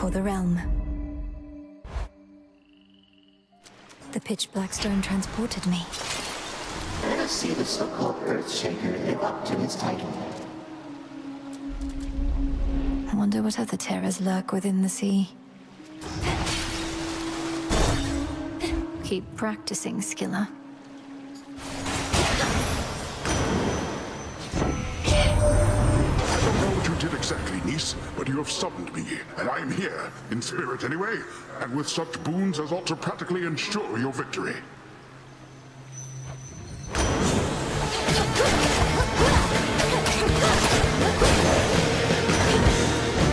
for the realm. The pitch black stone transported me. Let us see the so-called Earthshaker live up to his title. I wonder what other terrors lurk within the sea. Keep practicing, Skiller. I don't know what you did exactly, niece, but you have summoned me, and I am here, in spirit anyway, and with such boons as ought to practically ensure your victory.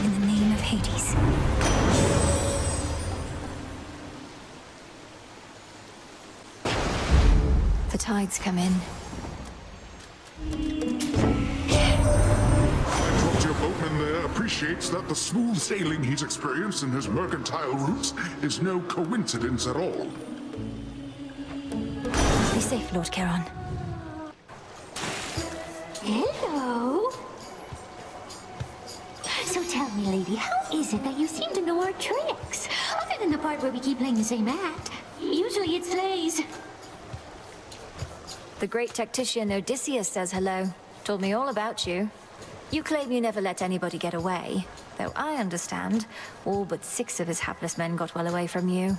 In the name of Hades. The tides come in. Your boatman there appreciates that the smooth sailing he's experienced in his mercantile routes is no coincidence at all. Be safe, Lord Charon. Hello. So tell me, lady, how is it that you seem to know our tricks? Other than the part where we keep playing the same act. Usually it slays. The great tactician Odysseus says hello. Told me all about you. You claim you never let anybody get away, though I understand all but 6 of his hapless men got well away from you.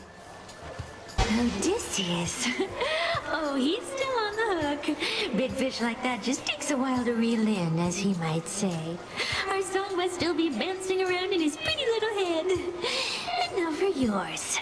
Odysseus? Oh, he's still on the hook. Big fish like that just takes a while to reel in, as he might say. Our song must still be bouncing around in his pretty little head. And now for yours.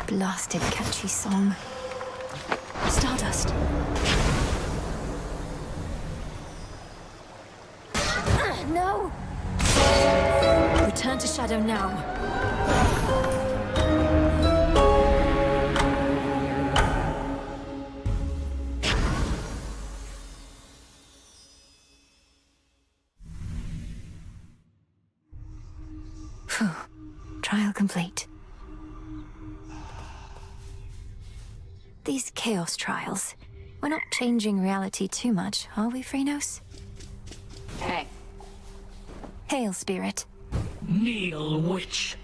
Blasted catchy song. Stardust. No! Return to Shadow now. Phew. Trial complete. These chaos trials. We're not changing reality too much, are we, Phrenos? Hey. Hail, Spirit. Kneel, witch.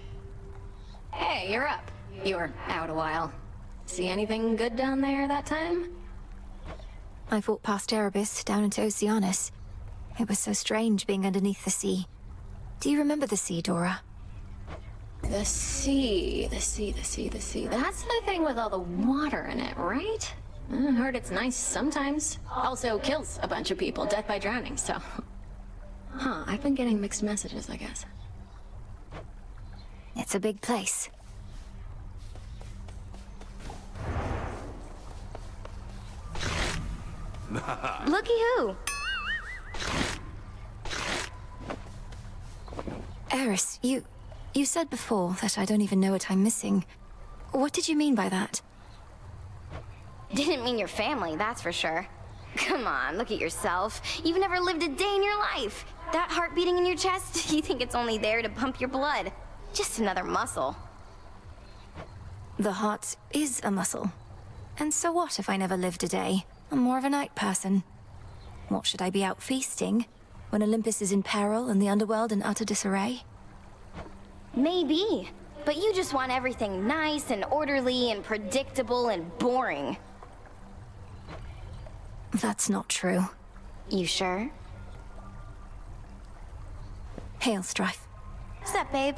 Hey, you're up. You were out a while. See anything good down there that time? I fought past Erebus down into Oceanus. It was so strange being underneath the sea. Do you remember the sea, Dora? The sea. That's the thing with all the water in it, right? I heard it's nice sometimes. Also kills a bunch of people, death by drowning, so... Huh, I've been getting mixed messages, I guess. It's a big place. Looky who. Eris, you said before that I don't even know what I'm missing. What did you mean by that? Didn't mean your family, that's for sure. Come on, look at yourself. You've never lived a day in your life. That heart beating in your chest, you think it's only there to pump your blood. Just another muscle. The heart is a muscle. And so what if I never lived a day? I'm more of a night person. What, should I be out feasting when Olympus is in peril and the Underworld in utter disarray? Maybe. But you just want everything nice and orderly and predictable and boring. That's not true. You sure? Hail, Strife. What's up, babe?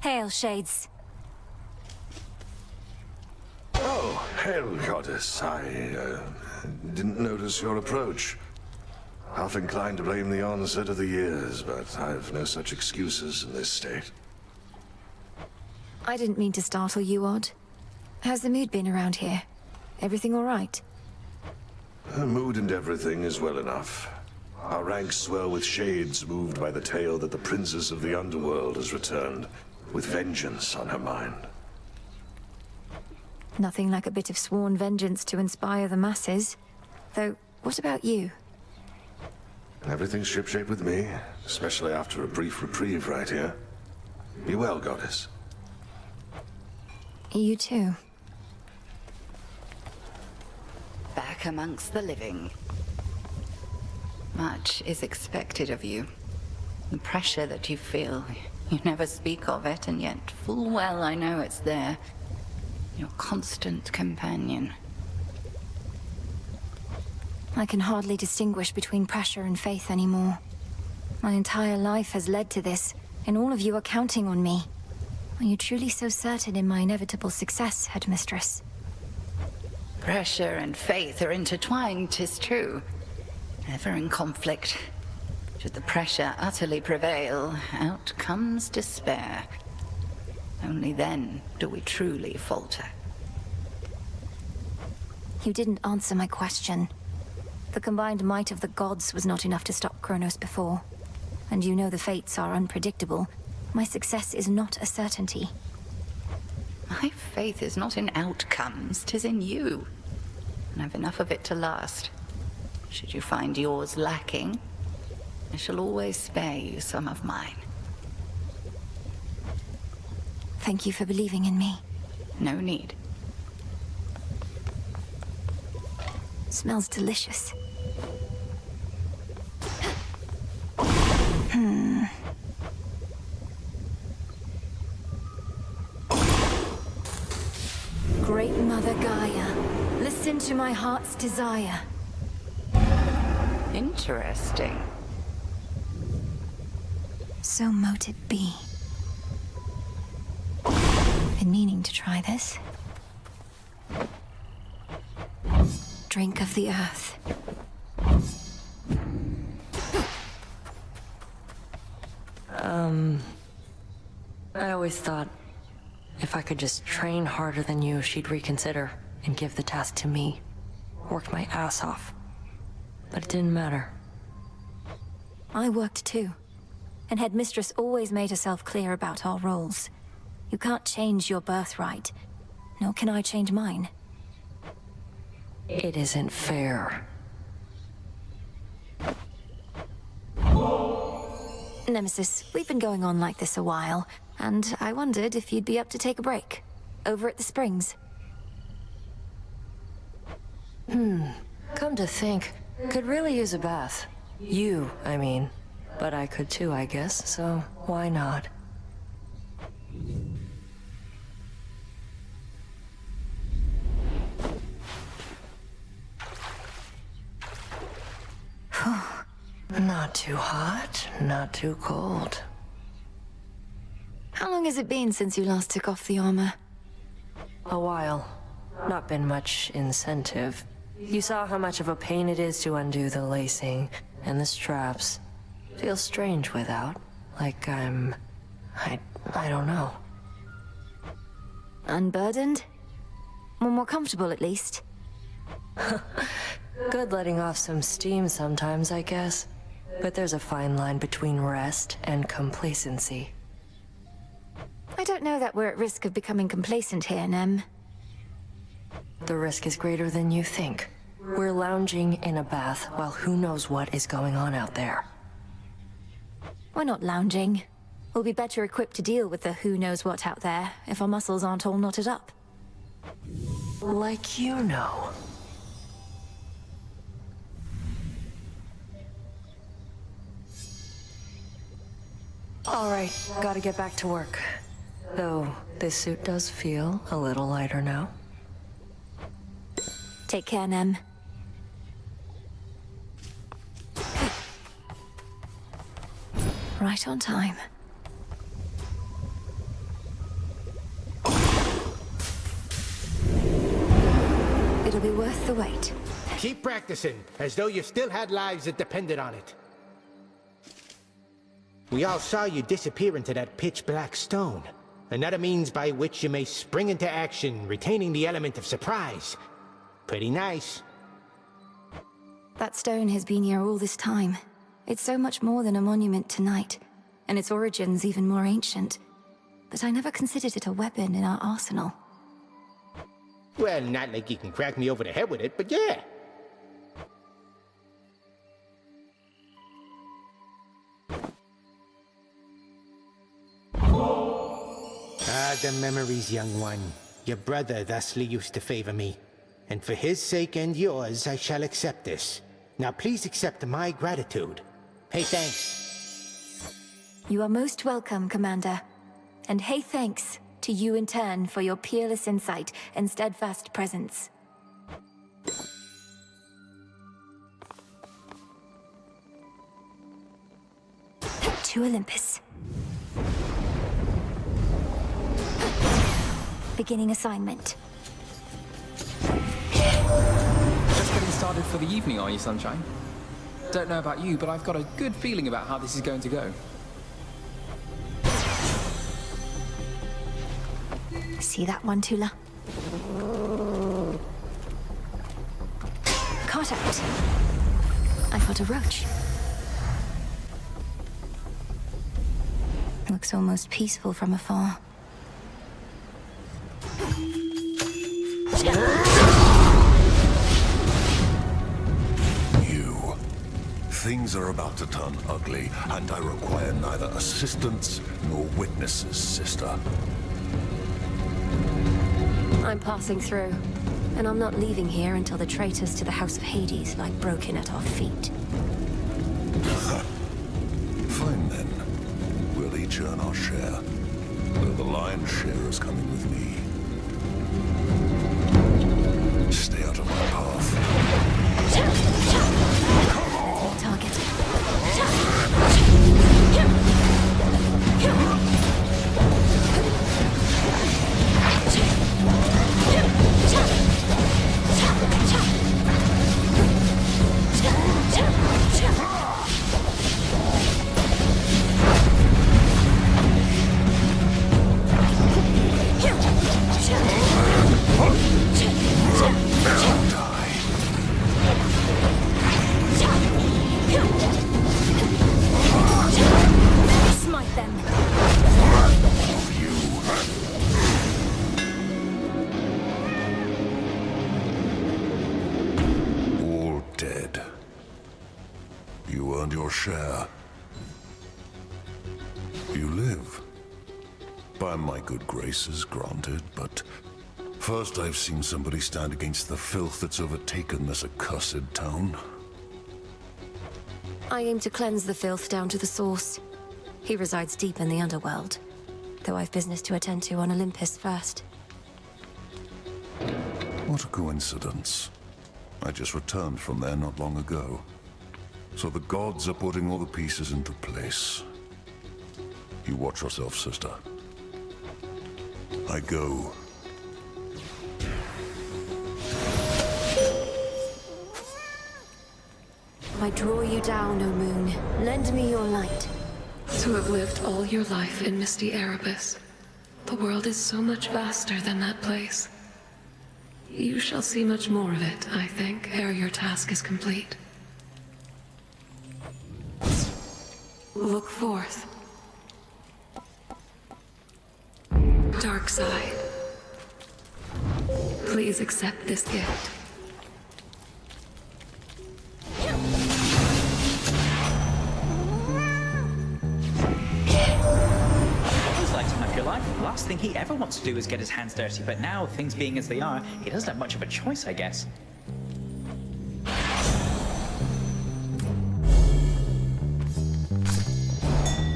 Hail, Shades. Oh, hail, goddess. I didn't notice your approach. Half inclined to blame the onset of the years, but I've no such excuses in this state. I didn't mean to startle you, Odd. How's the mood been around here? Everything all right? The mood and everything is well enough. Our ranks swell with shades moved by the tale that the princess of the Underworld has returned, with vengeance on her mind. Nothing like a bit of sworn vengeance to inspire the masses. Though, what about you? Everything's shipshape with me, especially after a brief reprieve right here. Be well, goddess. You too. Back amongst the living. Much is expected of you. The pressure that you feel, you never speak of it, and yet full well I know it's there. Your constant companion. I can hardly distinguish between pressure and faith anymore. My entire life has led to this, and all of you are counting on me. Are you truly so certain in my inevitable success, Headmistress? Pressure and faith are intertwined, 'tis true. Ever in conflict. Should the pressure utterly prevail, out comes despair. Only then do we truly falter. You didn't answer my question. The combined might of the gods was not enough to stop Kronos before. And you know the fates are unpredictable. My success is not a certainty. My faith is not in outcomes, 'tis in you. And I've enough of it to last. Should you find yours lacking, I shall always spare you some of mine. Thank you for believing in me. No need. Smells delicious. Great Mother Gaia, listen to my heart's desire. Interesting. So mote it be. Been meaning to try this. Drink of the earth. I always thought if I could just train harder than you, she'd reconsider and give the task to me. Worked my ass off. But it didn't matter. I worked too. And Headmistress always made herself clear about our roles. You can't change your birthright, nor can I change mine. It isn't fair. Nemesis, we've been going on like this a while, and I wondered if you'd be up to take a break. Over at the Springs. Come to think, could really use a bath. You, I mean. But I could too, I guess, so why not? Not too hot, not too cold. How long has it been since you last took off the armor? A while. Not been much incentive. You saw how much of a pain it is to undo the lacing and the straps. Feels strange without. Like I don't know. Unburdened? Or more comfortable, at least? Good letting off some steam sometimes, I guess. But there's a fine line between rest and complacency. I don't know that we're at risk of becoming complacent here, Nem. The risk is greater than you think. We're lounging in a bath while who knows what is going on out there. We're not lounging. We'll be better equipped to deal with the who knows what out there if our muscles aren't all knotted up. Like you know. Alright, gotta get back to work. Though, this suit does feel a little lighter now. Take care, Nem. Right on time. It'll be worth the wait. Keep practicing, as though you still had lives that depended on it. We all saw you disappear into that pitch-black stone. Another means by which you may spring into action, retaining the element of surprise. Pretty nice. That stone has been here all this time. It's so much more than a monument to night, and its origins even more ancient. But I never considered it a weapon in our arsenal. Well, not like you can crack me over the head with it, but yeah. Ah, the memories, young one. Your brother thusly used to favor me. And for his sake and yours, I shall accept this. Now please accept my gratitude. Hey, thanks. You are most welcome, Commander. And hey, thanks to you in turn for your peerless insight and steadfast presence. To Olympus. Beginning assignment. Just getting started for the evening, are you, Sunshine? Don't know about you, but I've got a good feeling about how this is going to go. See that one, Tula? Caught out. I got a roach. Looks almost peaceful from afar. Things are about to turn ugly, and I require neither assistance nor witnesses, sister. I'm passing through, and I'm not leaving here until the traitors to the House of Hades lie broken at our feet. Fine then. We'll each earn our share. Though the lion's share is coming with me. Stay out of my path. Target. Smite them. All dead. You earned your share. You live. By my good graces, granted, but first I've seen somebody stand against the filth that's overtaken this accursed town. I aim to cleanse the filth down to the source. He resides deep in the Underworld, though I've business to attend to on Olympus first. What a coincidence. I just returned from there not long ago. So the gods are putting all the pieces into place. You watch yourself, sister. I go. I draw you down, O moon. Lend me your light. To have lived all your life in misty Erebus, the world is so much vaster than that place. You shall see much more of it, I think, ere your task is complete. Look forth. Dark side. Please accept this gift. Life. Last thing he ever wants to do is get his hands dirty, but now, things being as they are, he doesn't have much of a choice, I guess.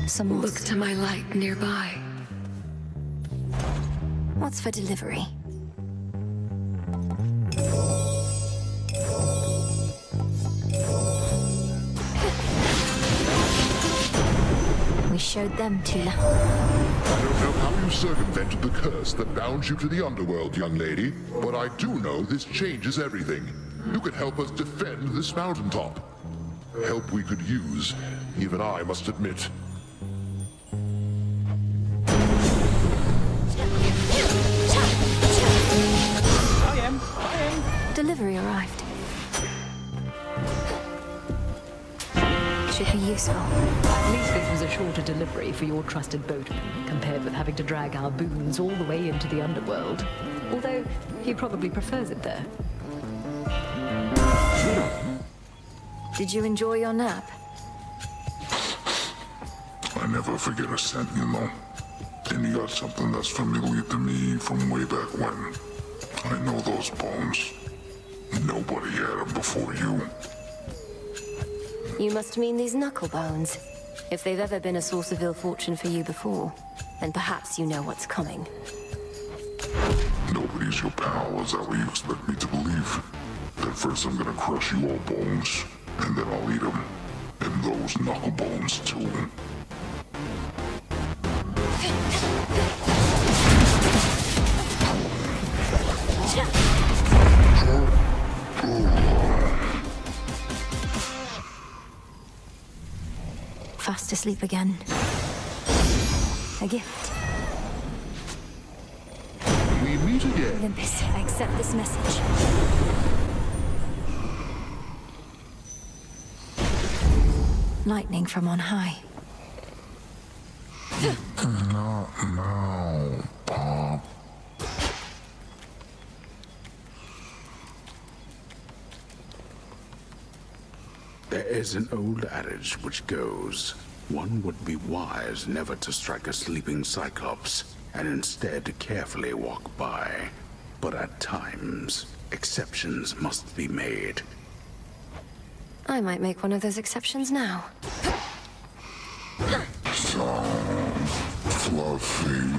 Somos. Look to my light nearby. What's for delivery? We showed them to. I don't know how you circumvented the curse that bound you to the Underworld, young lady, but I do know this changes everything. You can help us defend this mountaintop. Help we could use, even I must admit. Delivery arrived. Should be useful. At least this was a shorter delivery for your trusted boatman, compared with having to drag our boons all the way into the Underworld. Although, he probably prefers it there. Did you enjoy your nap? I never forget a scent, you know. And you got something that's familiar to me from way back when. I know those bones. Nobody had them before you. You must mean these Knuckle Bones. If they've ever been a source of ill fortune for you before, then perhaps you know what's coming. Nobody's your pal, is that what you expect me to believe? At first I'm gonna crush you all bones, and then I'll eat them. And those Knuckle Bones too. Fast asleep again. A gift. We meet again. Olympus, I accept this message. Lightning from on high. Not now, Pop. There is an old adage which goes, one would be wise never to strike a sleeping Cyclops, and instead carefully walk by. But at times, exceptions must be made. I might make one of those exceptions now. So fluffy.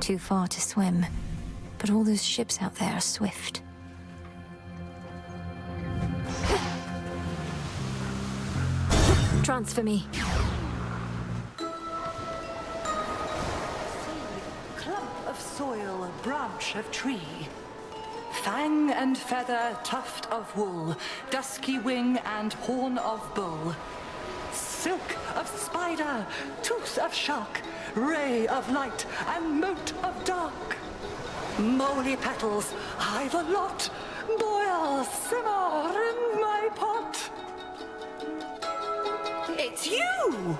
Too far to swim, but all those ships out there are swift. Transfer me. Clump of soil, branch of tree. Fang and feather, tuft of wool. Dusky wing and horn of bull. Silk of spider, tooth of shark. Ray of light and mote of dark. Moly petals, I've a lot. Boil, simmer in my pot. It's you!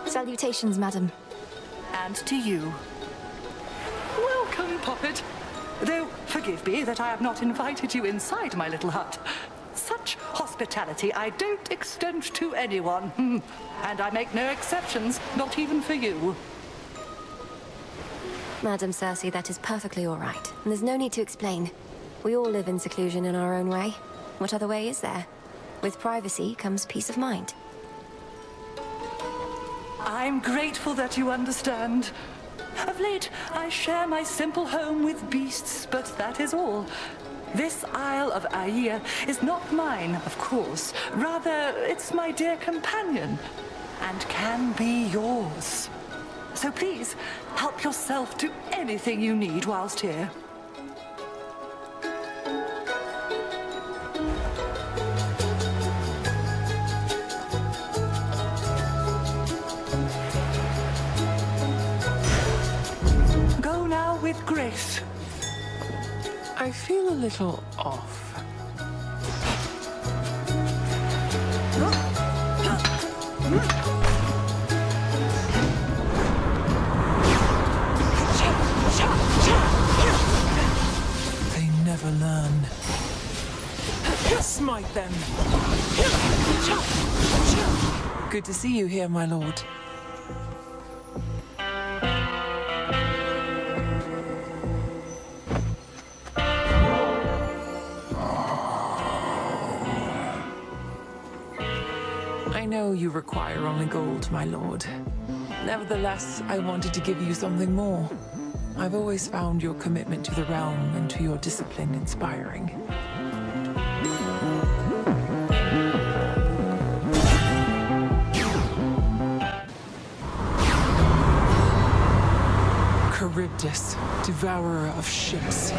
Salutations, madam. And to you. Welcome, Poppet. Though, forgive me that I have not invited you inside my little hut. Such hospitality I don't extend to anyone. And I make no exceptions, not even for you. Madam Circe, that is perfectly all right. And there's no need to explain. We all live in seclusion in our own way. What other way is there? With privacy comes peace of mind. I'm grateful that you understand. Of late, I share my simple home with beasts, but that is all. This Isle of Aia is not mine, of course. Rather, it's my dear companion, and can be yours. So please, help yourself to anything you need whilst here. Go now with grace. I feel a little off. They never learn. Smite them. Good to see you here, my lord. know you require only gold, my lord. Nevertheless, I wanted to give you something more. I've always found your commitment to the realm and to your discipline inspiring. Charybdis, devourer of ships.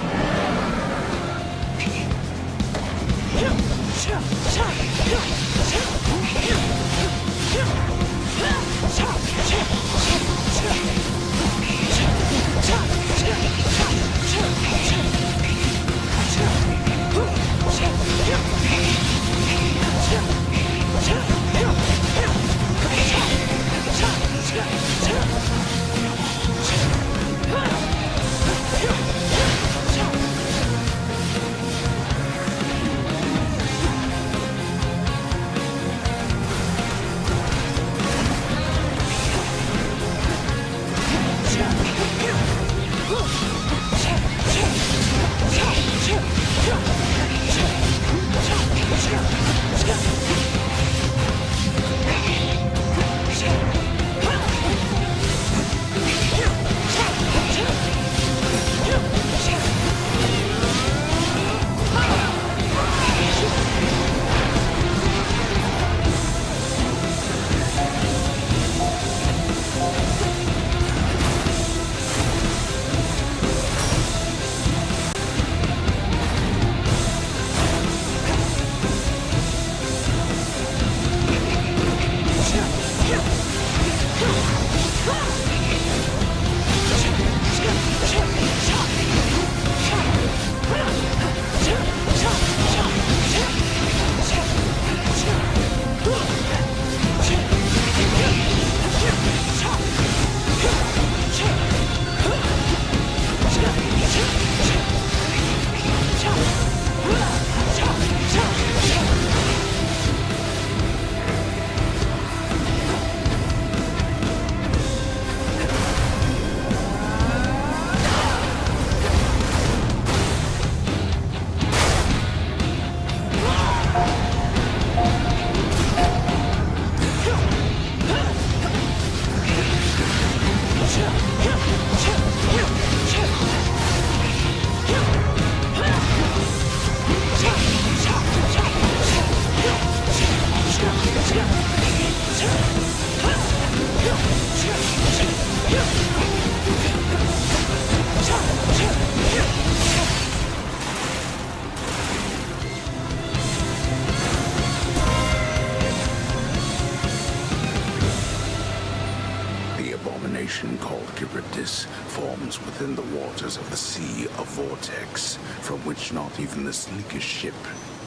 Called Charybdis forms within the waters of the sea a vortex from which not even the sleekest ship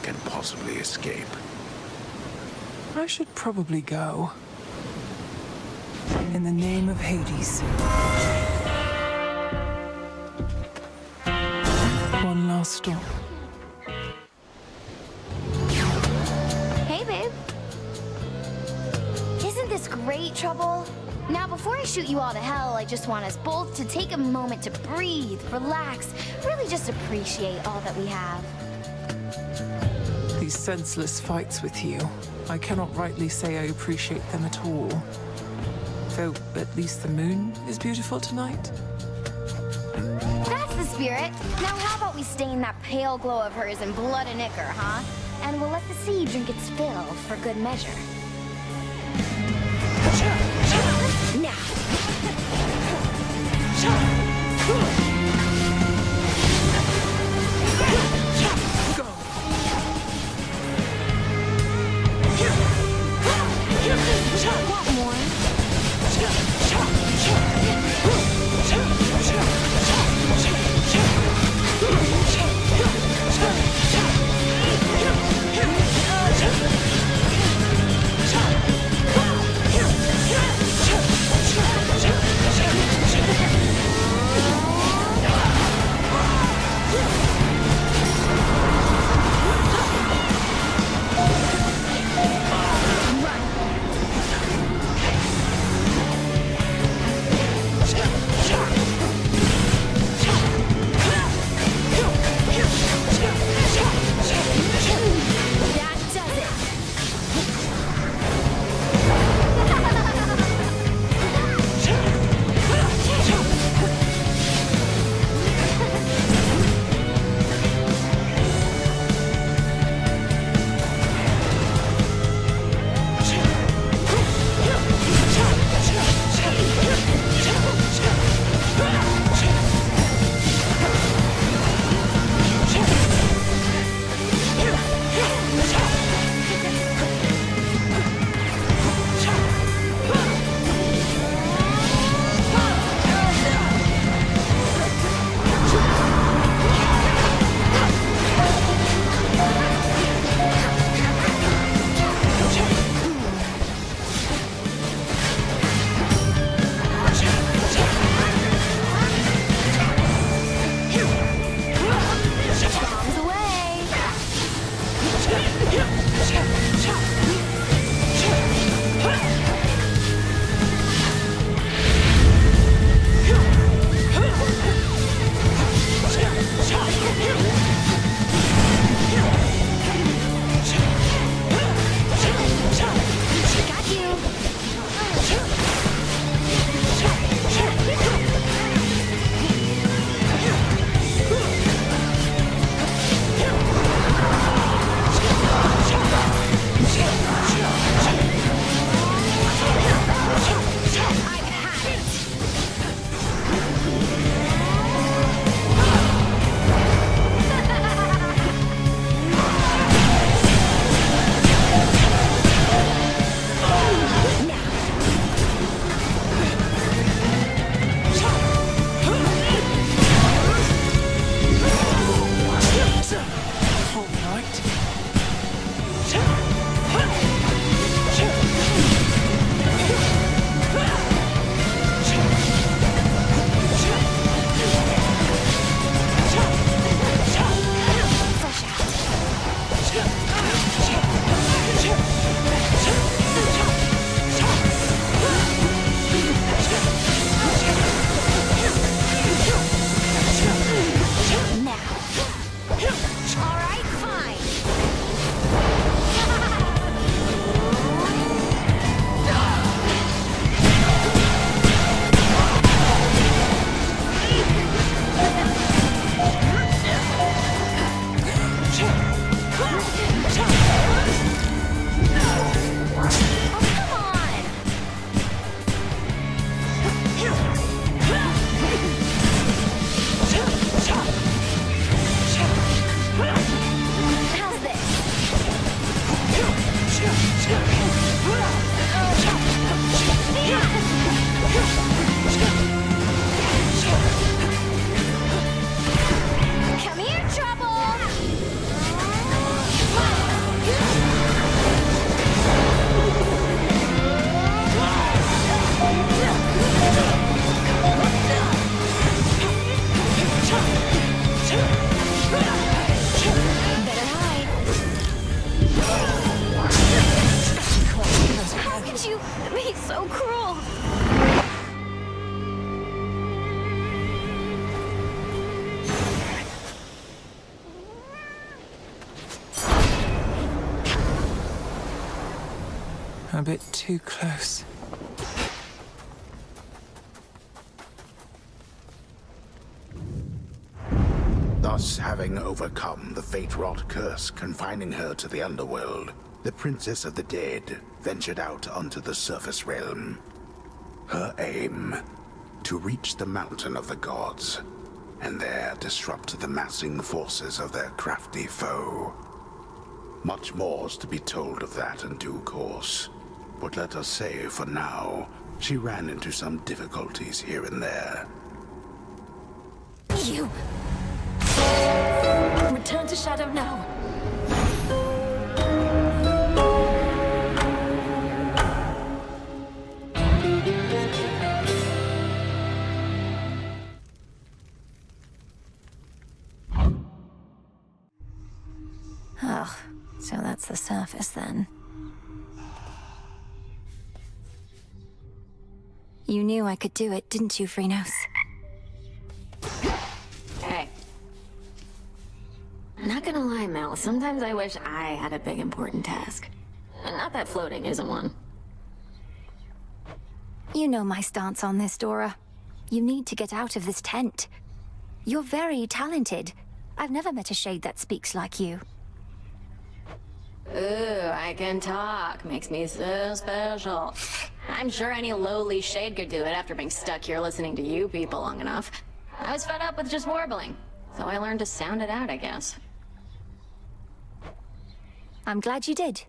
can possibly escape. I should probably go. In the name of Hades. One last stop. Hey, babe. Isn't this great, Trouble? Now, before I shoot you all to hell, I just want us both to take a moment to breathe, relax, really just appreciate all that we have. These senseless fights with you, I cannot rightly say I appreciate them at all. Though, at least the moon is beautiful tonight. That's the spirit. Now, how about we stain that pale glow of hers in blood and ichor, huh? And we'll let the sea drink its fill for good measure. Now. Go. Want more? a bit too close. Thus, having overcome the fate-wrought curse confining her to the Underworld, the Princess of the Dead ventured out onto the surface realm. Her aim, to reach the Mountain of the Gods, and there disrupt the massing forces of their crafty foe. Much more's to be told of that in due course, but let us say, for now, she ran into some difficulties here and there. You! Return to Shadow now! Oh, so that's the surface then. You knew I could do it, didn't you, Phrynos? Hey. Not gonna lie, Mel, sometimes I wish I had a big important task. And not that floating isn't one. You know my stance on this, Dora. You need to get out of this tent. You're very talented. I've never met a shade that speaks like you. Ooh, I can talk. Makes me so special. I'm sure any lowly shade could do it after being stuck here listening to you people long enough. I was fed up with just warbling, so I learned to sound it out, I guess. I'm glad you did.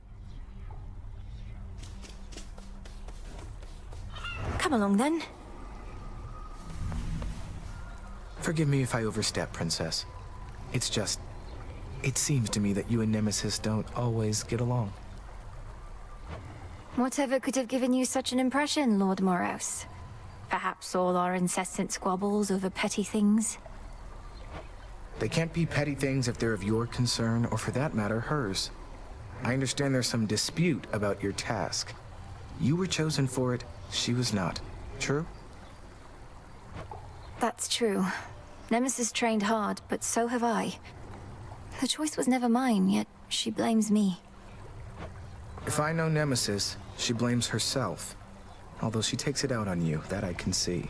Come along then. Forgive me if I overstep, Princess. It's just... it seems to me that you and Nemesis don't always get along. Whatever could have given you such an impression, Lord Moros? Perhaps all our incessant squabbles over petty things? They can't be petty things if they're of your concern, or for that matter, hers. I understand there's some dispute about your task. You were chosen for it, she was not. True? That's true. Nemesis trained hard, but so have I. The choice was never mine, yet she blames me. If I know Nemesis, she blames herself. Although she takes it out on you, that I can see.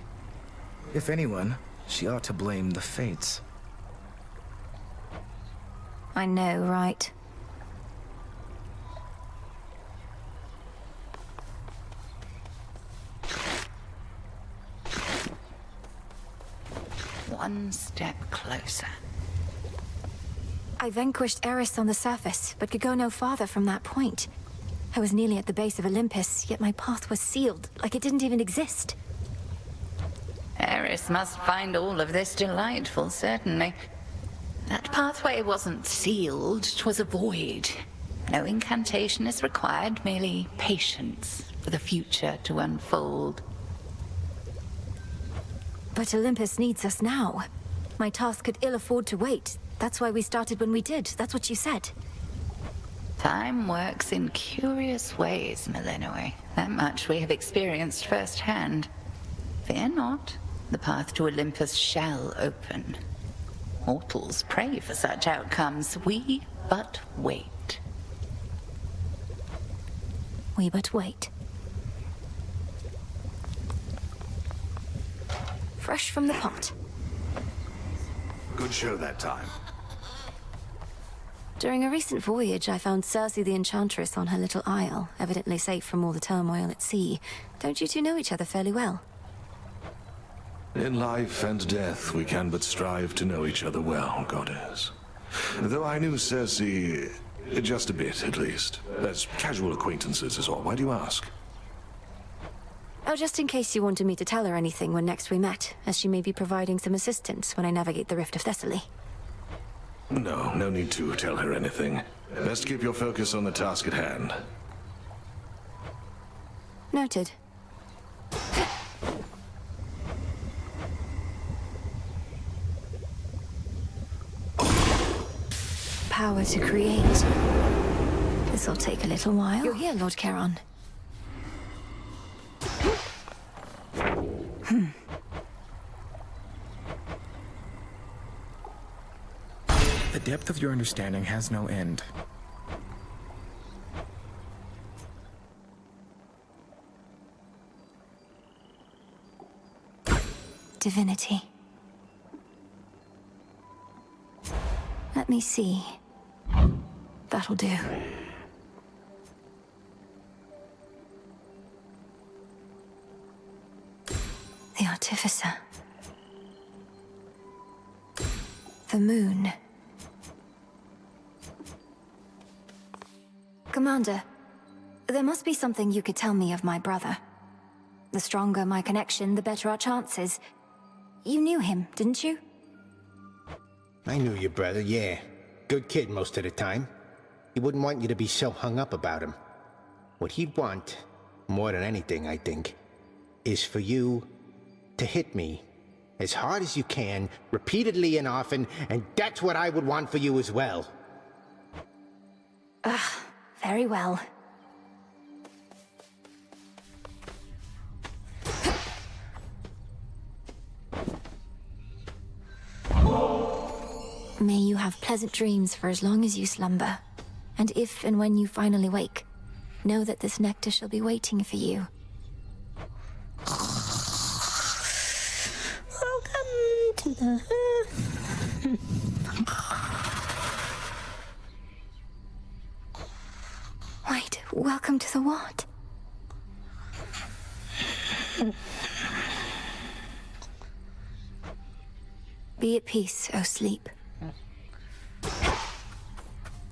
If anyone, she ought to blame the fates. I know, right? One step closer. I vanquished Eris on the surface, but could go no farther from that point. I was nearly at the base of Olympus, yet my path was sealed, like it didn't even exist. Eris must find all of this delightful, certainly. That pathway wasn't sealed, 'twas a void. No incantation is required, merely patience for the future to unfold. But Olympus needs us now. My task could ill afford to wait. That's why we started when we did. That's what you said. Time works in curious ways, Millenoi. That much we have experienced firsthand. Fear not, the path to Olympus shall open. Mortals pray for such outcomes. We but wait. We but wait. Fresh from the pot. Good show that time. During a recent voyage, I found Circe the Enchantress on her little isle, evidently safe from all the turmoil at sea. Don't you two know each other fairly well? In life and death, we can but strive to know each other well, Goddess. Though I knew Circe just a bit, at least. As casual acquaintances is all. Why do you ask? Oh, just in case you wanted me to tell her anything when next we met, as she may be providing some assistance when I navigate the Rift of Thessaly. No need to tell her anything. Best keep your focus on the task at hand. Noted. Power to create. This'll take a little while. You're here, Lord Charon. The depth of your understanding has no end. divinity. Let me see. That'll do. The Artificer. The moon. Commander, there must be something you could tell me of my brother. The stronger my connection, the better our chances. You knew him, didn't you? I knew your brother, yeah. Good kid most of the time. He wouldn't want you to be so hung up about him. What he'd want, more than anything, I think, is for you to hit me as hard as you can, repeatedly and often, and that's what I would want for you as well. Very well. May you have pleasant dreams for as long as you slumber. And if and when you finally wake, know that this nectar shall be waiting for you. Welcome to the... Wait, welcome to the what? Be at peace, O sleep.